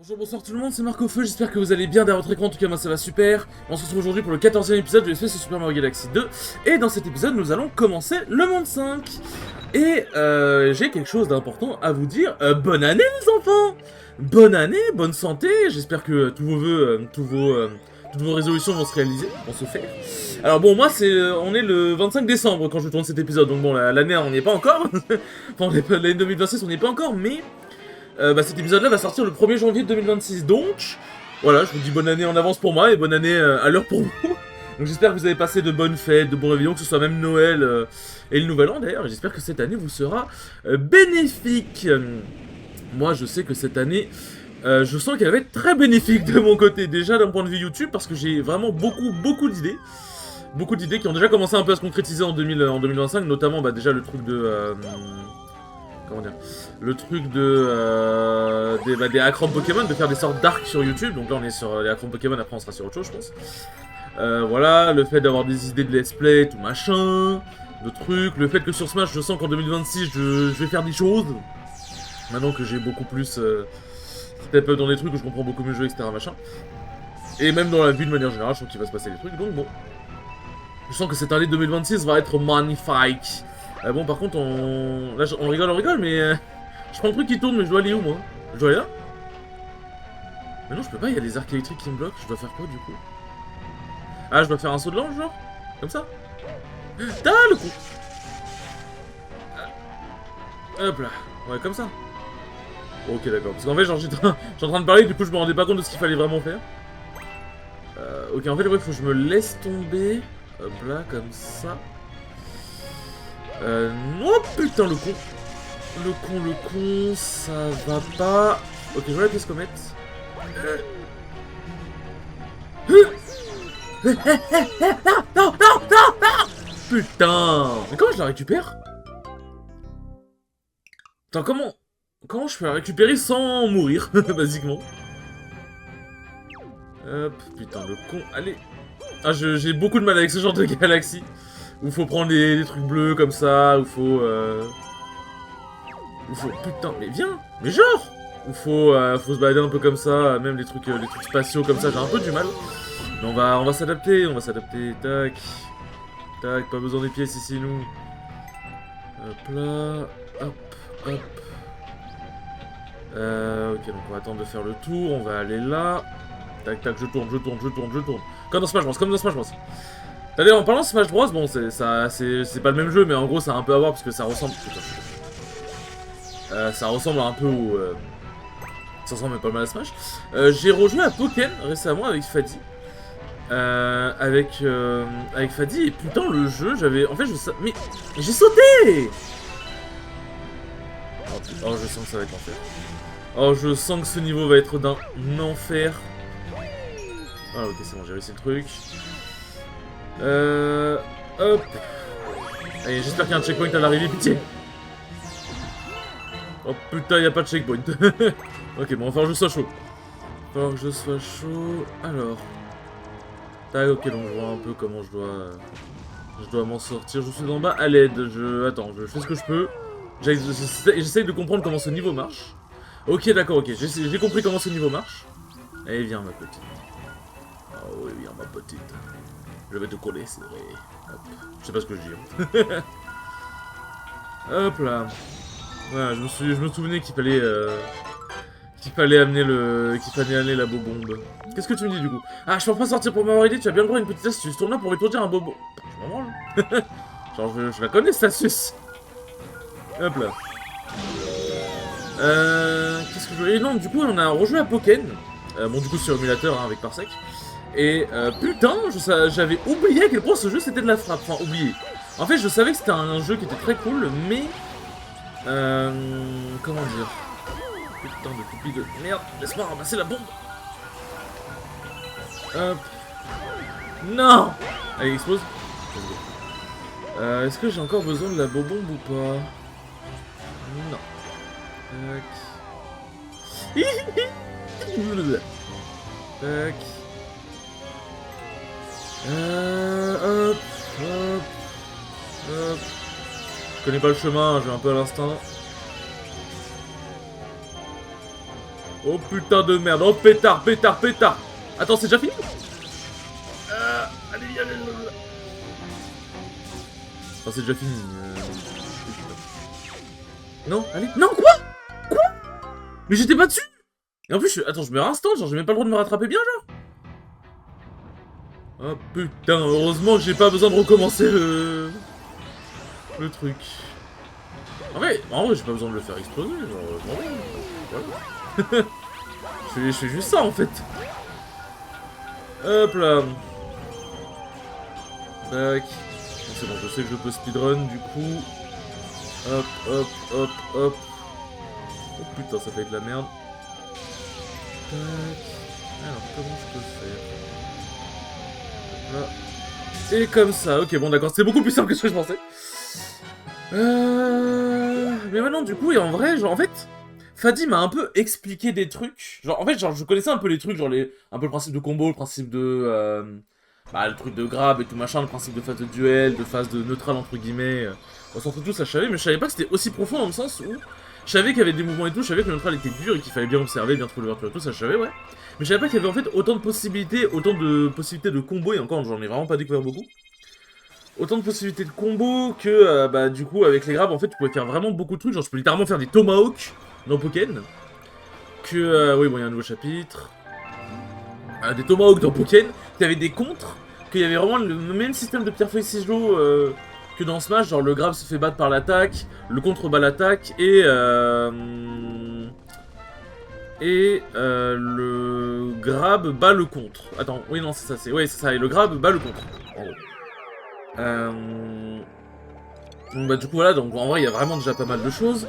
Bonjour, bonsoir tout le monde, c'est Marc au Feu, j'espère que vous allez bien derrière votre écran, en tout cas moi ça va super. On se retrouve aujourd'hui pour le 14e épisode de l'espèce de Super Mario Galaxy 2. Et dans cet épisode, nous allons commencer le monde 5. Et j'ai quelque chose d'important à vous dire. Bonne année les enfants! Bonne année, bonne santé, j'espère que tous vos vœux, toutes vos résolutions vont se réaliser, vont se faire. Alors bon, moi on est le 25 décembre quand je tourne cet épisode, donc bon, l'année on n'y est pas encore. Enfin, l'année 2026 on n'y est pas encore, mais... cet épisode-là va sortir le 1er janvier 2026, donc voilà, je vous dis bonne année en avance pour moi et bonne année à l'heure pour vous. Donc j'espère que vous avez passé de bonnes fêtes, de bons réveillons, que ce soit même Noël et le Nouvel An d'ailleurs. J'espère que cette année vous sera bénéfique. Moi, je sais que cette année, je sens qu'elle va être très bénéfique de mon côté, déjà d'un point de vue YouTube, parce que j'ai vraiment beaucoup d'idées. Beaucoup d'idées qui ont déjà commencé un peu à se concrétiser en 2025, notamment déjà le truc de... comment dire, le truc de des acronymes Pokémon, de faire des sortes d'arcs sur YouTube. Donc là on est sur les acronymes Pokémon, après on sera sur autre chose je pense. Voilà, le fait d'avoir des idées de let's play, tout machin, de trucs, le fait que sur Smash je sens qu'en 2026 je vais faire des choses. Maintenant que j'ai beaucoup plus step up dans des trucs, que je comprends beaucoup mieux le jeu, etc. machin. Et même dans la vie de manière générale, je sens qu'il va se passer des trucs, donc bon. Je sens que cette année 2026 va être magnifique. Bon, par contre, là, on rigole, mais je prends le truc qui tourne, mais je dois aller où, moi? Je dois aller là? Mais non, je peux pas, il y a des arcs électriques qui me bloquent, je dois faire quoi, du coup? Ah, je dois faire un saut de l'ange, genre? Comme ça? Ah, le coup! Hop là, ouais, comme ça. Ok, d'accord, parce qu'en fait, genre, j'étais en train de parler, du coup, je me rendais pas compte de ce qu'il fallait vraiment faire. Ok, en fait, ouais, faut que je me laisse tomber. Hop là, comme ça. Oh putain, le con. Le con, ça va pas. Ok, je vois la pièce comète. Non. Putain. Mais comment je la récupère? Attends, comment je peux la récupérer sans mourir, basiquement? Hop, putain, le con. Allez. Ah, j'ai beaucoup de mal avec ce genre de galaxie. Où faut prendre des trucs bleus comme ça, où faut... Putain, mais viens. Mais genre où faut se balader un peu comme ça, même les trucs spatiaux comme ça, j'ai un peu du mal. Mais on va s'adapter, tac. Tac, pas besoin des pièces ici, nous. Hop là, hop. Ok, donc on va attendre de faire le tour, on va aller là. Tac, je tourne. Comme dans Smash Bros. D'ailleurs, en parlant de Smash Bros, bon, c'est pas le même jeu, mais en gros, ça a un peu à voir parce que ça ressemble... Putain, ça ressemble un peu au... Ça ressemble pas mal à Smash. J'ai rejoué à Pokken récemment avec Fadi. Avec Fadi, et putain, le jeu, j'avais... En fait, mais j'ai sauté! Oh, je sens que ça va être l'enfer. Oh, je sens que ce niveau va être d'un enfer. Ah, ok, c'est bon, j'ai réussi le truc. Hop. Allez, j'espère qu'il y a un checkpoint à l'arrivée, pitié. Oh putain, y a pas de checkpoint. Ok, bon, il va falloir que je sois chaud. Alors. Tac, ok, donc je vois un peu comment je dois m'en sortir. Je suis en bas à l'aide. Attends, je fais ce que je peux. J'essaye de comprendre comment ce niveau marche. Ok, d'accord, ok. J'ai compris comment ce niveau marche. Allez, viens, ma petite. Oh oui, viens, ma petite. Je vais te coller, c'est vrai. Hop. Je sais pas ce que je dis. Hop là. Voilà, je me souvenais qu'il fallait amener la bobombe. Qu'est-ce que tu me dis du coup? Ah, je peux pas sortir pour m'avoir aidé, tu as bien le droit à une petite astuce. Tourne là pour étourdir un bobo. Je m'en branle. Genre, je la connais cette astuce. Hop là. Qu'est-ce que je voulais... Non, du coup, on a rejoué à Pokken. Bon, du coup, sur émulateur, hein, avec Parsec. Et putain, j'avais oublié à quel point ce jeu c'était de la frappe. Enfin, oublié. En fait, je savais que c'était un jeu qui était très cool, mais... comment dire? Putain de toupie de merde, laisse-moi ramasser la bombe. Hop. Non. Allez, explose. Est-ce que j'ai encore besoin de la bobombe ou pas? Non. Tac. Tac. Hop. Je connais pas le chemin, je vais un peu à l'instinct. Oh putain de merde. Oh pétard, pétard, pétard. Attends, c'est déjà fini? Allez, allez, allez. Enfin, c'est déjà fini. Non, allez. Non, quoi? Quoi? Mais j'étais pas dessus. Et en plus, attends, je meurs instant, genre j'ai même pas le droit de me rattraper bien, genre. Oh putain, heureusement que j'ai pas besoin de recommencer le truc. En vrai, j'ai pas besoin de le faire exploser, genre, ouais. je fais juste ça, en fait. Hop là. Tac. C'est bon, je sais que je peux speedrun, du coup. Hop, hop, hop, hop. Oh putain, ça fait de la merde. Tac. Alors, comment je peux faire? Là. Et comme ça, ok, bon d'accord, c'est beaucoup plus simple que ce que je pensais. Mais maintenant, du coup, et en vrai, genre, en fait, Fadi m'a un peu expliqué des trucs. Genre, en fait, genre, je connaissais un peu les trucs, genre, un peu le principe de combo, le principe de... bah, le truc de grab et tout machin, le principe de phase de duel, de phase de neutral, entre guillemets. On s'en fout tout ça, je savais, mais je savais pas que c'était aussi profond dans le sens où... Je savais qu'il y avait des mouvements et tout, je savais que le neutral était dur et qu'il fallait bien observer, bien trouver l'ouverture et tout, ça je savais, ouais. Mais je savais pas qu'il y avait en fait autant de possibilités de combo, et encore, j'en ai vraiment pas découvert beaucoup. Autant de possibilités de combo que, bah, du coup, avec les grabs, en fait, tu pouvais faire vraiment beaucoup de trucs. Genre, je peux littéralement faire des tomahawks dans Pokken. Oui, bon, il y a un nouveau chapitre. Des tomahawks dans Pokken. T'avais des contres. Qu'il y avait vraiment le même système de pierre-feuille ciseaux que dans Smash. Genre, le grab se fait battre par l'attaque, le contre bat l'attaque, et le grab bat le contre. Attends, oui, non, c'est ça, c'est ça. Et le grab bat le contre, en gros. Donc bah du coup voilà, donc en vrai il y a vraiment déjà pas mal de choses.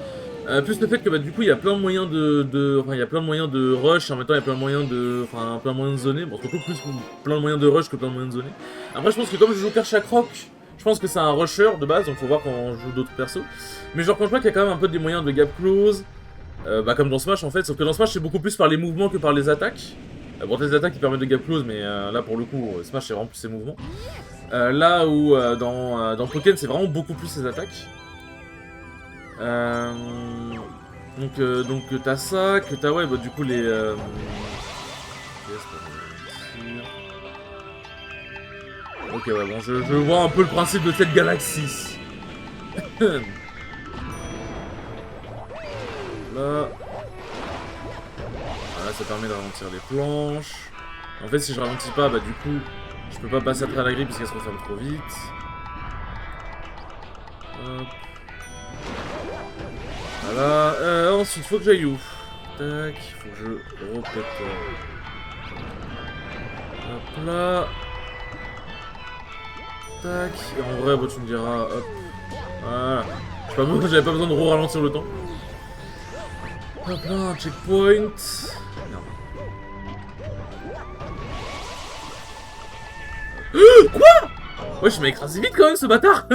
Plus le fait que bah du coup il y a plein de moyens enfin il y a plein de moyens de rush, et en même temps il y a plein de moyens de... Enfin plein de moyens de zoner, bon surtout plus plein de moyens de rush que plein de moyens de zoner. Après je pense que comme je joue Kershak Rock, je pense que c'est un rusher de base, donc faut voir quand on joue d'autres persos. Mais je reproche pas qu'il y a quand même un peu des moyens de gap close, bah comme dans Smash en fait, sauf que dans Smash c'est beaucoup plus par les mouvements que par les attaques. Bon, les attaques qui permettent de gap close, mais là pour le coup, Smash c'est vraiment plus ses mouvements. Là où dans Pokken c'est vraiment beaucoup plus ses attaques. Donc t'as ça, que t'as ouais, bah du coup les... Ok ouais, bon je vois un peu le principe de cette galaxie. Là... Voilà, ça permet de ralentir les planches. En fait, si je ralentis pas, bah du coup, je peux pas passer à travers la grille parce qu'elle se referme trop vite. Hop. Voilà. Ensuite, faut que j'aille où? Tac, faut que je repète. Hop là. Tac. Et en vrai, bah, tu me diras, hop. Voilà. J'avais pas besoin de ralentir le temps. Hop là, un checkpoint. Merde. Quoi? Ouais, je m'ai écrasé vite quand même, ce bâtard.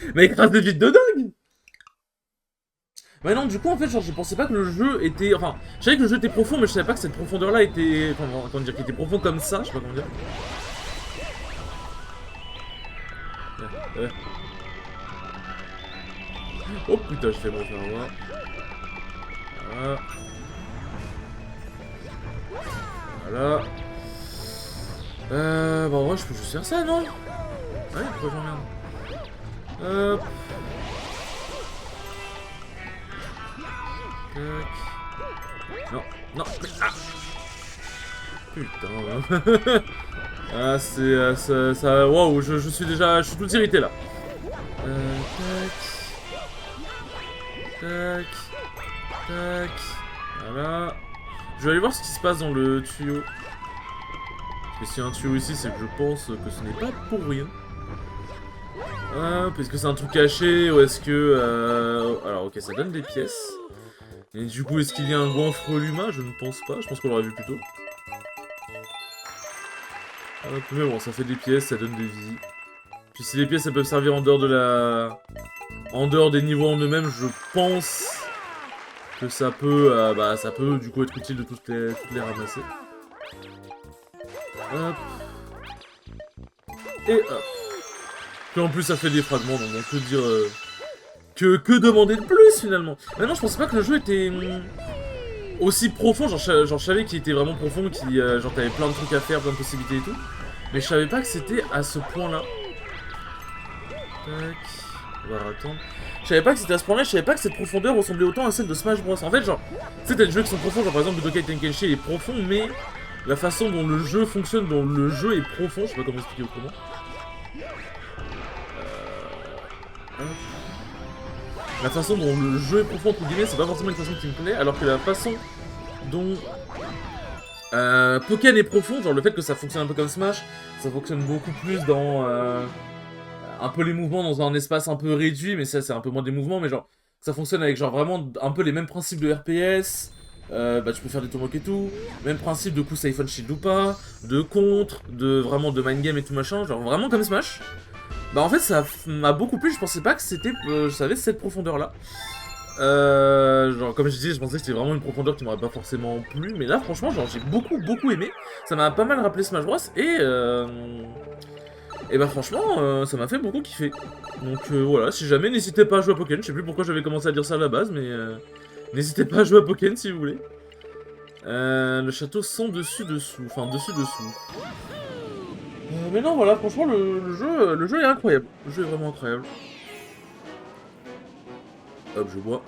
Il m'a écrasé vite de dingue. Bah non, du coup, en fait, genre, je pensais pas que le jeu était... Enfin, je savais que le jeu était profond, mais je savais pas que cette profondeur-là était... Enfin, comment dire, qu'il était profond comme ça, je sais pas comment dire. Oh putain, je fais mon frère, moi. Voilà. Voilà. Bah en vrai, je peux juste faire ça, non? Ouais, pourquoi j'emmerde? Hop. Tac. Non, non, mais... Ah! Putain. Ah, c'est... ça... Waouh, je suis déjà... Je suis tout irrité, là. Tac. Tac. Tac. Voilà. Je vais aller voir ce qui se passe dans le tuyau. Parce que s'il y a un tuyau ici, c'est que je pense que ce n'est pas pour rien. Hop, est-ce que c'est un truc caché ou est-ce que... Alors ok, ça donne des pièces. Et du coup, est-ce qu'il y a un goinfre Luma? Je ne pense pas, je pense qu'on l'aurait vu plus tôt. Hop, mais bon, ça fait des pièces, ça donne des vies. Puis si les pièces, elles peuvent servir en dehors de la... En dehors des niveaux en eux-mêmes, je pense que ça peut, ça peut du coup être utile de toutes les ramasser. Hop. Et hop. Puis en plus ça fait des fragments, donc on peut dire... que demander de plus finalement? Maintenant je pensais pas que le jeu était aussi profond, genre je savais qu'il était vraiment profond, genre t'avais plein de trucs à faire, plein de possibilités et tout. Mais je savais pas que c'était à ce point-là. Tac. On va attendre. Je savais pas que c'était à ce point-là, je savais pas que cette profondeur ressemblait autant à celle de Smash Bros. En fait, genre, tu sais, t'as des jeux qui sont profonds, genre par exemple Budokai Tenkaichi est profond, mais la façon dont le jeu fonctionne, dont le jeu est profond, je sais pas comment expliquer autrement. La façon dont le jeu est profond, entre guillemets, c'est pas forcément une façon qui me plaît, alors que la façon dont Pokken est profond, genre le fait que ça fonctionne un peu comme Smash, ça fonctionne beaucoup plus dans un peu les mouvements dans un espace un peu réduit, mais ça c'est un peu moins des mouvements, mais genre ça fonctionne avec genre vraiment un peu les mêmes principes de RPS, bah tu peux faire des tournois et tout, même principe de coup Siphon Shield ou pas, de contre, de vraiment de mind game et tout machin, genre vraiment comme Smash. Bah en fait ça m'a beaucoup plu, je pensais pas que c'était, ça avait cette profondeur là. Genre comme je disais, je pensais que c'était vraiment une profondeur qui m'aurait pas forcément plu, mais là franchement genre j'ai beaucoup aimé, ça m'a pas mal rappelé Smash Bros et bah franchement ça m'a fait beaucoup kiffer. Donc voilà, si jamais n'hésitez pas à jouer à Pokken, je sais plus pourquoi j'avais commencé à dire ça à la base, mais n'hésitez pas à jouer à Pokken si vous voulez. Le château sans dessus-dessous, enfin dessus-dessous. Mais non voilà, franchement le jeu est incroyable, le jeu est vraiment incroyable. Hop, je bois.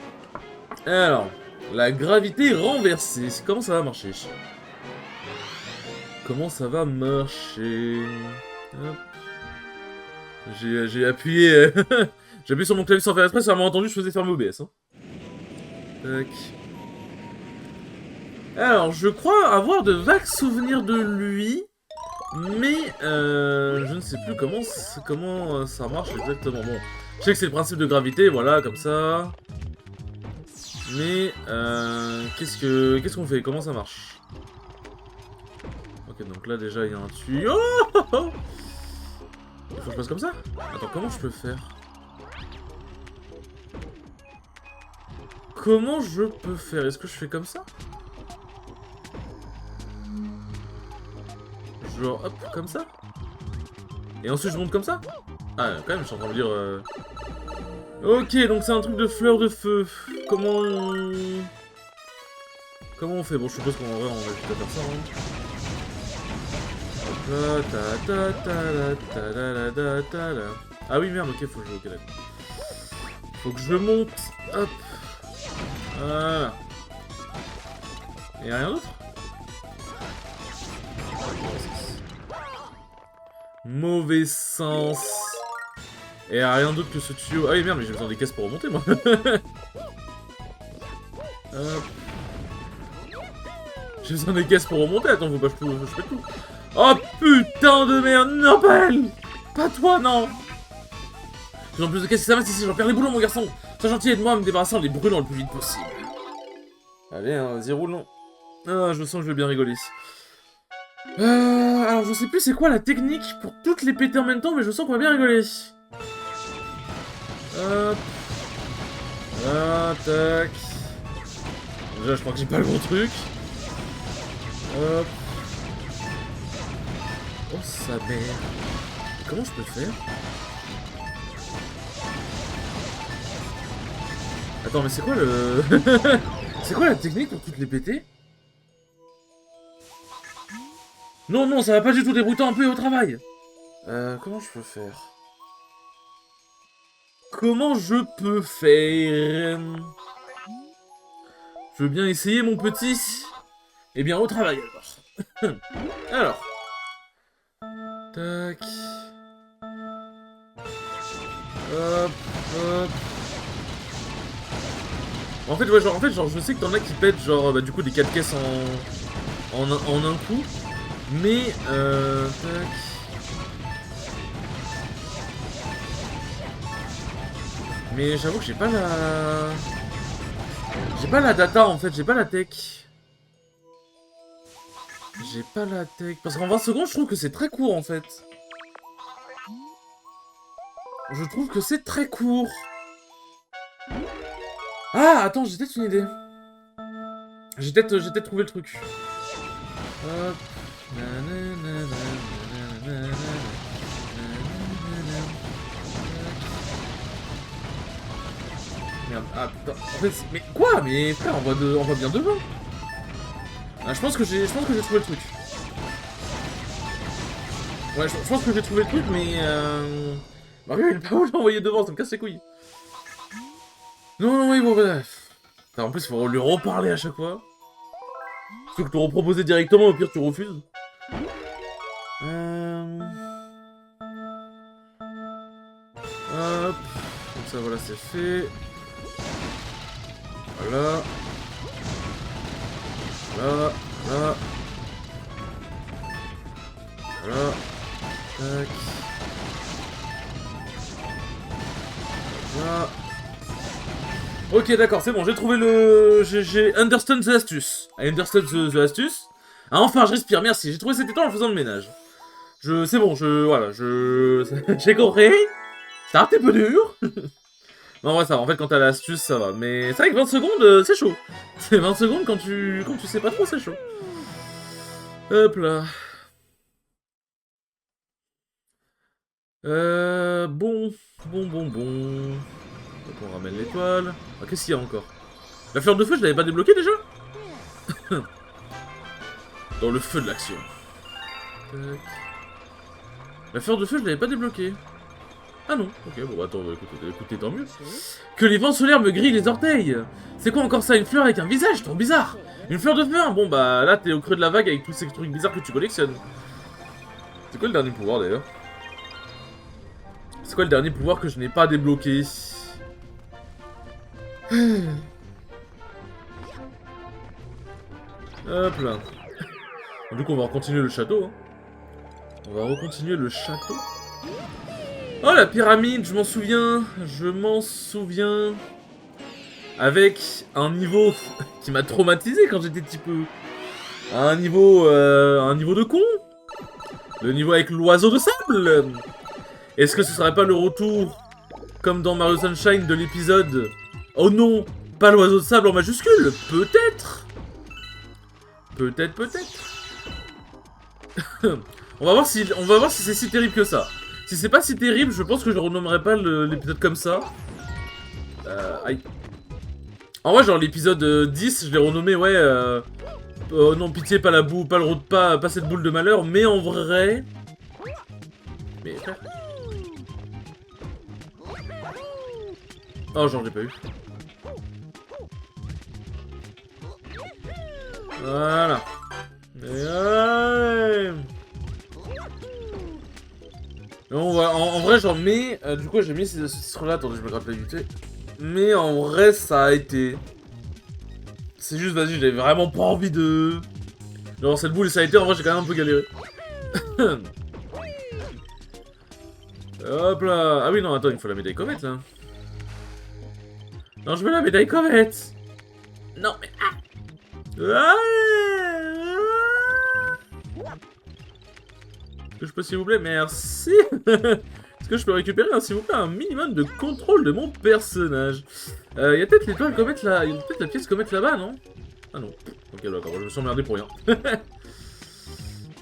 Alors, la gravité renversée. Comment ça va marcher? Comment ça va marcher? Hop. J'ai appuyé... j'ai appuyé sur mon clavier sans faire exprès, ça m'a entendu, je faisais fermer OBS. Hein. Tac. Alors, je crois avoir de vagues souvenirs de lui, mais je ne sais plus comment ça marche exactement. Bon, je sais que c'est le principe de gravité, voilà, comme ça. Mais qu'est-ce qu'on fait? Comment ça marche? Ok, donc là déjà il y a un tuyau. Oh, il faut que je passe comme ça? Attends, comment je peux faire? Comment je peux faire? Est-ce que je fais comme ça? Genre hop, comme ça? Et ensuite je monte comme ça? Ah, quand même, je suis en train de dire... Ok, donc c'est un truc de fleur de feu. Comment on fait? Bon, je suppose qu'en vrai, on va juste faire ça. Hein. Ah oui, merde, ok, faut que je... Ok, d'accord. Faut que je monte. Hop. Voilà. Y'a rien d'autre? Mauvais sens. Et y'a rien d'autre que ce tuyau. Ah oui, merde, mais j'ai besoin des caisses pour remonter, moi. Hop. J'ai besoin des caisses pour remonter. Attends, faut pas que je fais tout. Oh putain de merde. Non, pas elle. Pas toi, non. J'ai en plus de caisses, ça va, si j'en perds les boulons, mon garçon. Sois gentil, aide-moi à me débarrasser en les brûlant le plus vite possible. Allez, hein, vas-y, roulons. Ah, je sens que je vais bien rigoler. Alors, je sais plus c'est quoi la technique pour toutes les péter en même temps, mais je sens qu'on va bien rigoler. Hop. Ah, tac. Déjà, je crois que j'ai pas le bon truc. Hop. Oh, sa mère. Comment je peux faire? Attends, mais c'est quoi le... c'est quoi la technique pour toutes les péter? Non, non, ça va pas du tout, débrouille-toi un peu au travail. Comment je peux faire? Comment je peux faire? Je veux bien essayer, mon petit. Eh bien, au travail, alors. Alors. Tac. Hop, hop. En fait, ouais, genre, je sais que t'en as qui pètent, genre, bah, du coup, des 4 caisses en un coup. Mais, tac. Mais j'avoue que j'ai pas la... J'ai pas la data, en fait, j'ai pas la tech. J'ai pas la tech. Parce qu'en 20 secondes, je trouve que c'est très court, en fait. Je trouve que c'est très court. Ah, attends, j'ai peut-être une idée. J'ai peut-être trouvé le truc. Hop. Merde, ah putain. En fait, mais quoi? Mais frère, on va bien devant. Ah, je pense que j'ai trouvé le truc. Ouais, je pense que j'ai trouvé le truc, mais Mario, il est pas où l'envoyer devant, ça me casse les couilles. Non, non, oui, bon, bref. En plus, il faut lui reparler à chaque fois. Plutôt que de te reproposer directement, au pire, tu refuses. Hop. Comme ça, voilà, c'est fait. Voilà. Voilà. Voilà. Voilà. Tac. Voilà. Ok, d'accord, c'est bon, j'ai trouvé le... J'ai understand the astuce. I understand the astuce. Ah, enfin, je respire, merci. J'ai trouvé cet étang en faisant le ménage. C'est bon, voilà, j'ai compris. C'est un petit peu dur. Non, ouais, ça va. En fait, quand t'as l'astuce, ça va. Mais c'est vrai que 20 secondes, c'est chaud. C'est 20 secondes quand tu sais pas trop, c'est chaud. Hop là. Bon. Donc on ramène l'étoile. Ah, qu'est-ce qu'il y a encore? La fleur de feu, je l'avais pas débloquée déjà? Dans le feu de l'action. Tac. La fleur de feu, je l'avais pas débloquée. Ah non, ok, bon, attends, écoutez, tant mieux. Que les vents solaires me grillent les orteils. C'est quoi encore ça, une fleur avec un visage? Trop bizarre. Une fleur de feu, hein. Bon, bah là, t'es au creux de la vague avec tous ces trucs bizarres que tu collectionnes. C'est quoi le dernier pouvoir, d'ailleurs? C'est quoi le dernier pouvoir que je n'ai pas débloqué? Hop là. Du coup, on va continuer le château. Hein. On va recontinuer le château. Oh, la pyramide, je m'en souviens. Je m'en souviens. Avec un niveau qui m'a traumatisé quand j'étais petit peu. Un niveau de con. Le niveau avec l'oiseau de sable. Est-ce que ce serait pas le retour, comme dans Mario Sunshine, de l'épisode... Oh non, pas l'oiseau de sable en majuscule. Peut-être. Peut-être. On va voir si c'est si terrible que ça. Si c'est pas si terrible, je pense que je renommerai pas l'épisode comme ça. Aïe. En vrai, genre l'épisode 10, je l'ai renommé, ouais, non, pitié, pas la boue, pas cette boule de malheur, mais en vrai... Mais frère... Oh, j'en ai pas eu. Voilà. Et on va, en vrai, j'en mets... du coup, j'ai mis ces titres-là. Attendez, je me gratte la vite. Mais en vrai, ça a été... C'est juste, vas-y, j'avais vraiment pas envie de... Genre, cette boule, ça a été, en vrai, j'ai quand même un peu galéré. Hop là. Ah oui, non, attends, il me faut la médaille comète, là. Non, je veux la médaille comète. Non, mais... Ah. Est-ce que je peux, s'il vous plaît? Merci. Est-ce que je peux récupérer, s'il vous plaît, un minimum de contrôle de mon personnage? Il y a peut-être l'étoile comète là. Il y a peut-être la pièce comète là-bas, non? Ah non. Ok, d'accord, je me suis emmerdé pour rien.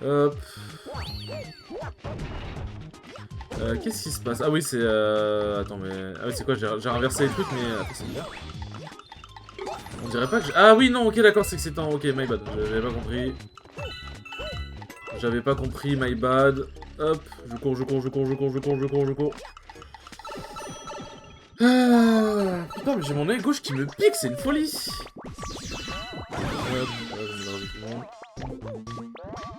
Hop. Qu'est-ce qui se passe? Ah oui, c'est... Attends, mais... Ah oui, c'est quoi? J'ai renversé les trucs, mais... Attends, c'est bizarre. On dirait pas que j'ai... Ah oui, non, ok, d'accord, c'est que c'est en... Ok, my bad. J'avais pas compris. J'avais pas compris, my bad. Hop, je cours. Ah, putain, mais j'ai mon œil gauche qui me pique, c'est une folie. Hop,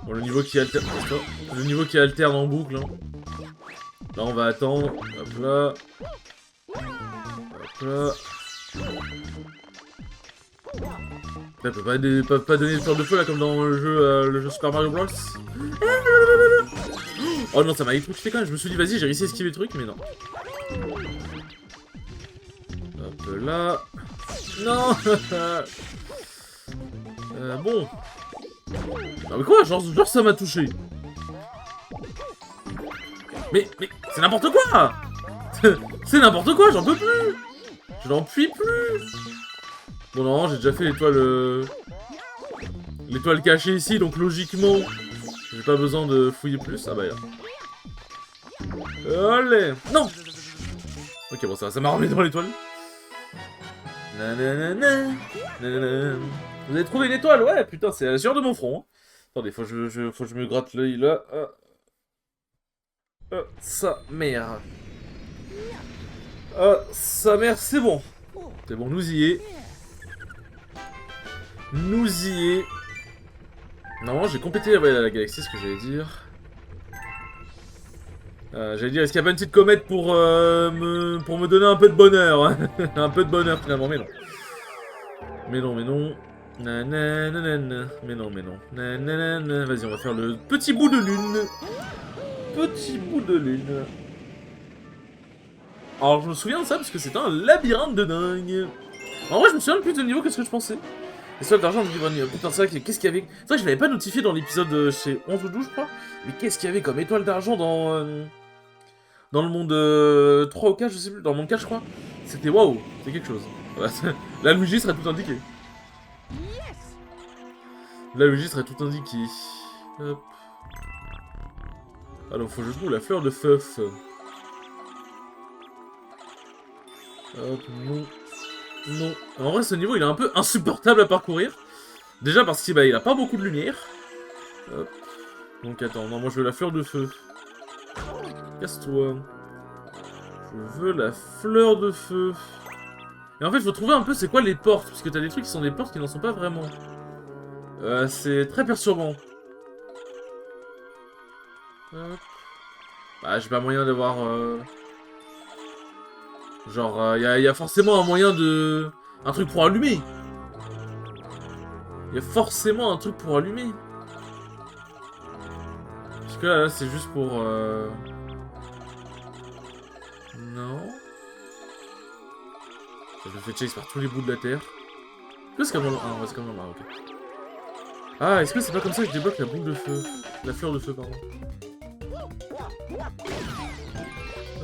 bon, le niveau qui alterne... Le niveau qui alterne en boucle, hein. Là, on va attendre. Hop là. Hop là. Là, peut pas donner de fleur de feu là comme dans le jeu Super Mario Bros. Oh non, ça m'a électrocuté quand même. Je me suis dit, vas-y, j'ai réussi à esquiver le truc, mais non. Hop là. Non. Bon. Non mais quoi, genre ça m'a touché. Mais c'est n'importe quoi. C'est n'importe quoi, j'en peux plus. Je n'en puis plus. Bon non, j'ai déjà fait l'étoile... L'étoile cachée ici, donc logiquement, j'ai pas besoin de fouiller plus. Ah bah là. Allez. Non. Ok, bon ça m'a remis dans l'étoile. Nanana. Nanana. Vous avez trouvé une étoile? Ouais, putain, c'est à la sueur de mon front. Hein. Attendez, faut que je me gratte l'œil là. Sa mère. Sa mère, c'est bon. C'est bon, nous y est. Nous y est. Normalement, j'ai complété la galaxie, ce que j'allais dire. J'allais dire, est-ce qu'il y a pas une petite comète pour me donner un peu de bonheur hein. Un peu de bonheur, finalement, mais non. Mais non, mais non. Nanana. Mais non, mais non. Nanana. Vas-y, on va faire le petit bout de lune. Petit bout de lune. Alors, je me souviens de ça parce que c'était un labyrinthe de dingue. En vrai, je me souviens plus de niveau que ce que je pensais. Les soldes d'argent, je me dis, putain, c'est vrai, qu'est-ce qu'il y avait. C'est vrai que je l'avais pas notifié dans l'épisode chez 11 ou 12, je crois. Mais qu'est-ce qu'il y avait comme étoile d'argent dans le monde 3 ou 4, je sais plus. Dans le monde 4, je crois. C'était waouh, c'est quelque chose. Voilà. La Luigi serait tout indiqué. La Luigi serait tout indiqué. Hop. Alors, faut que je trouve la fleur de feuf. Hop, non. Non. En vrai, ce niveau, il est un peu insupportable à parcourir. Déjà parce qu'il il a pas beaucoup de lumière. Hop. Donc attends, non, moi je veux la fleur de feu. Casse-toi. Je veux la fleur de feu. Et en fait, il faut trouver un peu c'est quoi les portes. Parce que t'as des trucs qui sont des portes qui n'en sont pas vraiment. C'est très perturbant. Hop. Bah, j'ai pas moyen d'avoir... Genre, y a forcément un moyen de... Un truc pour allumer. Il y a forcément un truc pour allumer. Parce que là c'est juste pour... Non. Je me fais chase par tous les bouts de la terre. Est-ce que c'est comme... Ah, ouais, c'est comme... Ah, ok. Ah, est-ce que c'est pas comme ça que je débloque la boule de feu? La fleur de feu, pardon.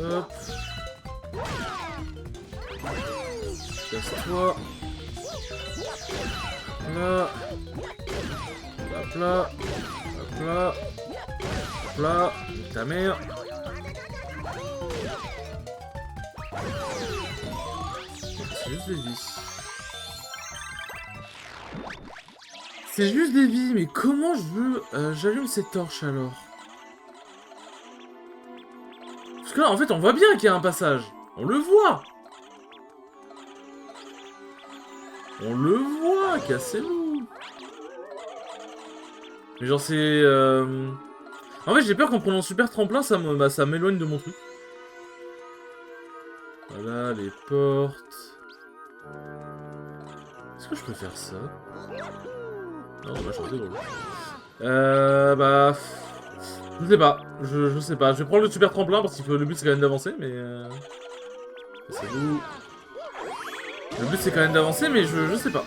Hop. Casse-toi. Là. Hop là. Hop là. Hop là. Ta mère. C'est juste des vies. C'est juste des vies, mais comment je veux... j'allume cette torche alors? Parce que là, en fait, on voit bien qu'il y a un passage. On le voit. On le voit, cassez-vous. Mais genre, c'est... En fait, j'ai peur qu'en prenant super tremplin, ça m'éloigne de mon truc. Voilà, les portes. Est-ce que je peux faire ça? Non, on va changer drôle. Bah... Je sais pas. Je sais pas. Je vais prendre le super tremplin parce que le but c'est quand même d'avancer, mais... C'est où? Le but c'est quand même d'avancer, mais je sais pas.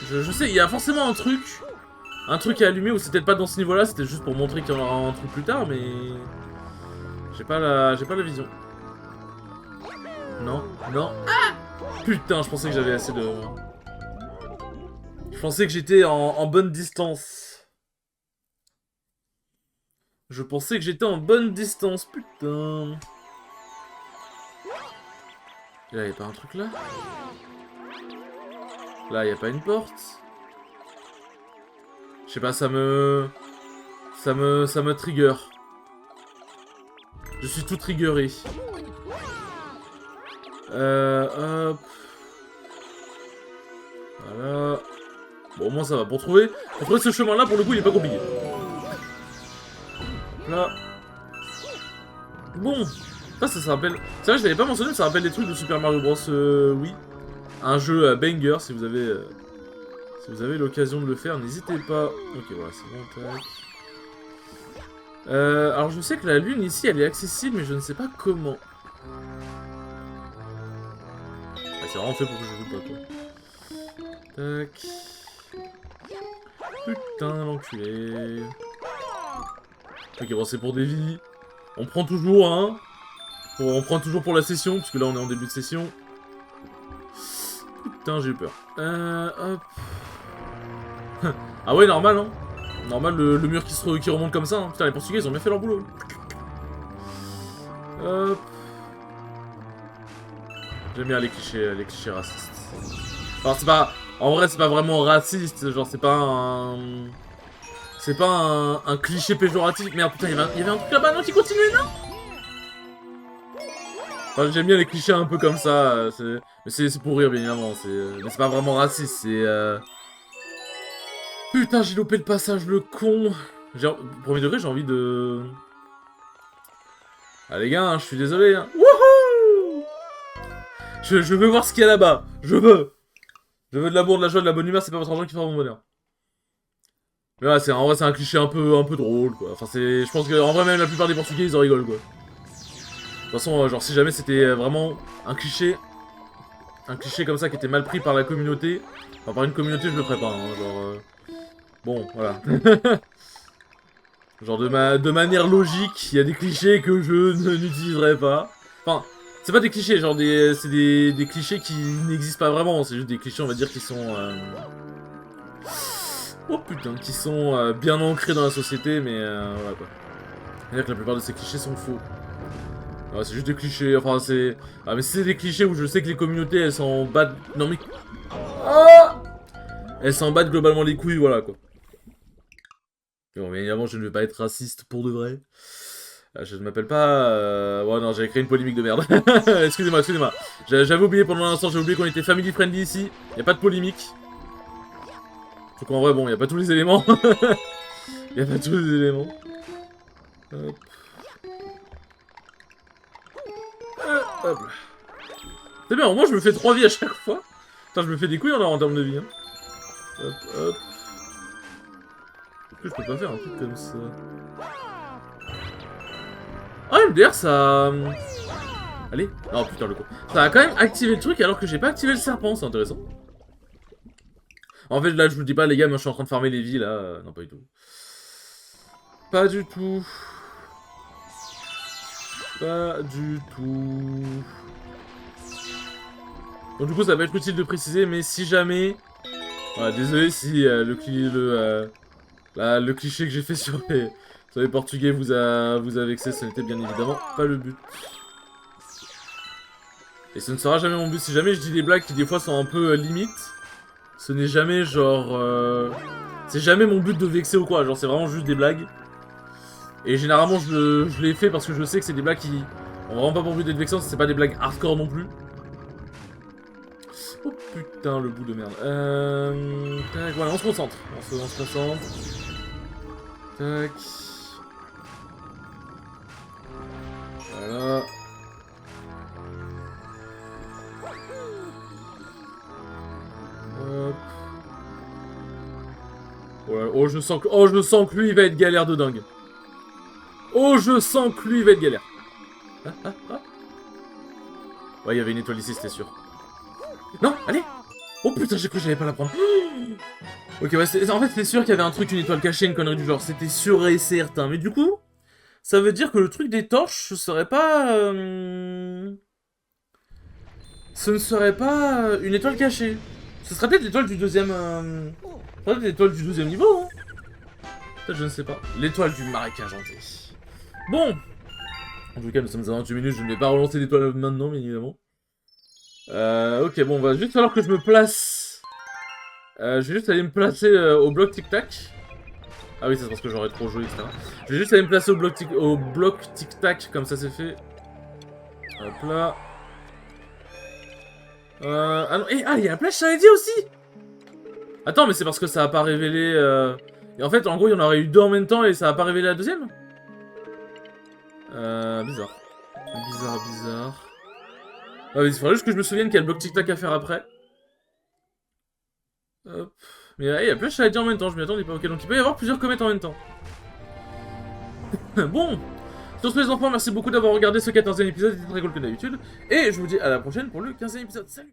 Je sais, il y a forcément un truc à allumer, ou c'est peut-être pas dans ce niveau-là, c'était juste pour montrer qu'il y en aura un truc plus tard, mais... J'ai pas la vision. Non, non. Ah putain, je pensais que j'avais assez de... Je pensais que j'étais en bonne distance. Je pensais que j'étais en bonne distance, putain. Et là, y'a pas un truc là? Là, y'a pas une porte? Je sais pas, ça me trigger. Je suis tout triggeré. Hop. Voilà. Bon, au moins ça va. Pour trouver ce chemin-là, pour le coup, il est pas compliqué. Là. Bon. Ça se rappelle... C'est vrai, je l'avais pas mentionné, mais ça rappelle des trucs de Super Mario Bros. Oui. Un jeu banger, si vous avez l'occasion de le faire, n'hésitez pas. Ok, voilà, c'est bon, tac. Alors, je sais que la lune, ici, elle est accessible, mais je ne sais pas comment. Ah, c'est vraiment fait pour que je joue pas, quoi. Tac. Putain, l'enculé. Ok, bon, c'est pour des vies. On prend toujours, hein. On prend toujours pour la session, parce que là, on est en début de session. Putain, j'ai eu peur. Hop. Ah ouais, normal, hein. Normal, le mur qui remonte comme ça. Hein. Putain, les Portugais, ils ont bien fait leur boulot. Hop. J'aime bien les clichés racistes. Alors, c'est pas... En vrai, c'est pas vraiment raciste, genre, c'est pas un... C'est pas un cliché péjoratif. Merde, putain, il y avait un truc là-bas, non, qui continue, non. Enfin, j'aime bien les clichés un peu comme ça, mais c'est pour rire, bien évidemment, mais c'est pas vraiment raciste, c'est... Putain, j'ai loupé le passage, le con. Premier degré, j'ai envie de... Ah les gars, hein, je suis désolé, hein. Wouhou. Je veux voir ce qu'il y a là-bas, je veux. Je veux de l'amour, de la joie, de la bonne humeur, c'est pas votre argent qui fera mon bonheur. Mais ouais, en vrai, c'est un cliché un peu drôle, quoi. Enfin, je pense qu'en vrai, même la plupart des Portugais, ils en rigolent, quoi. De toute façon, genre, si jamais c'était vraiment un cliché comme ça qui était mal pris par la communauté, enfin, par une communauté, je le ferais pas, hein, genre... Bon, voilà. Genre, de manière logique, il y a des clichés que je n'utiliserai pas. Enfin, c'est pas des clichés, genre, c'est des clichés qui n'existent pas vraiment, c'est juste des clichés, on va dire, qui sont... Oh putain, qui sont bien ancrés dans la société, mais voilà, quoi. C'est-à-dire que la plupart de ces clichés sont faux. Ouais, c'est juste des clichés, enfin c'est... Ah mais c'est des clichés où je sais que les communautés elles s'en battent... Non mais... Ah, elles s'en battent globalement les couilles, voilà quoi. Bon mais évidemment je ne vais pas être raciste pour de vrai. Je ne m'appelle pas... Ouais non, j'avais créé une polémique de merde. Excusez-moi. J'avais oublié pendant l'instant, j'ai oublié qu'on était family friendly ici. Y a pas de polémique. Sauf qu'en vrai bon, y a pas tous les éléments. Y a pas tous les éléments. Hop. Hop. C'est bien, au moins je me fais 3 vies à chaque fois. Putain, je me fais des couilles en termes de vie. Hein. Hop, hop. Est-ce que je peux pas faire un truc comme ça? Ah, MDR, ça... Allez. Oh putain, le con. Ça a quand même activé le truc alors que j'ai pas activé le serpent, c'est intéressant. En fait, là, je vous dis pas, les gars, moi je suis en train de farmer les vies, là. Non, pas du tout. Pas du tout. Pas du tout. Donc du coup ça va être utile de préciser, mais si jamais... Voilà, désolé si le cliché que j'ai fait sur les Portugais vous a vexé, ce n'était bien évidemment pas le but. Et ce ne sera jamais mon but, si jamais je dis des blagues qui des fois sont un peu limites, ce n'est jamais genre... C'est jamais mon but de vexer ou quoi, genre c'est vraiment juste des blagues. Et généralement je les fais parce que je sais que c'est des blagues qui ont vraiment pas pour but d'être vexantes, c'est pas des blagues hardcore non plus. Oh putain, le bout de merde. Tac, voilà, on se concentre. On se concentre. Tac. Voilà. Hop. Voilà. Oh, je sens que lui, il va être galère de dingue. Oh, je sens que lui, il va être galère. Ouais, il y avait une étoile ici, c'était sûr. Non, allez. Oh putain, j'ai cru que j'allais pas la prendre. Ok, ouais, en fait, c'était sûr qu'il y avait un truc, une étoile cachée, une connerie du genre. C'était sûr et certain. Mais du coup, ça veut dire que le truc des torches, ce serait pas... Ce ne serait pas une étoile cachée. Ce serait peut-être l'étoile du deuxième... peut-être l'étoile du deuxième niveau, hein. Peut-être, je ne sais pas. L'étoile du marécage hanté. Bon. En tout cas, nous sommes à 28 minutes, je ne vais pas relancer l'étoile maintenant, bien évidemment. Ok, bon, va juste falloir que je me place. Je vais juste aller me placer au bloc tic-tac. Ah oui, c'est parce que j'aurais trop joué, etc. Je vais juste aller me placer au bloc tic-tac, comme ça c'est fait. Hop là. Ah non, il y a un Flash Shiny aussi. Attends, mais c'est parce que ça a pas révélé... Et en fait, en gros, il y en aurait eu 2 en même temps et ça a pas révélé la deuxième. Bizarre. Bizarre. Ah oui, il faudrait juste que je me souvienne qu'il y a le bloc tic-tac à faire après. Hop. Mais il y a Flash Shiny en même temps, je m'y attendais pas. Ok, donc il peut y avoir plusieurs comètes en même temps. Bon. Sur ce, les enfants, merci beaucoup d'avoir regardé ce 14e épisode, c'était très cool que d'habitude. Et je vous dis à la prochaine pour le 15e épisode. Salut!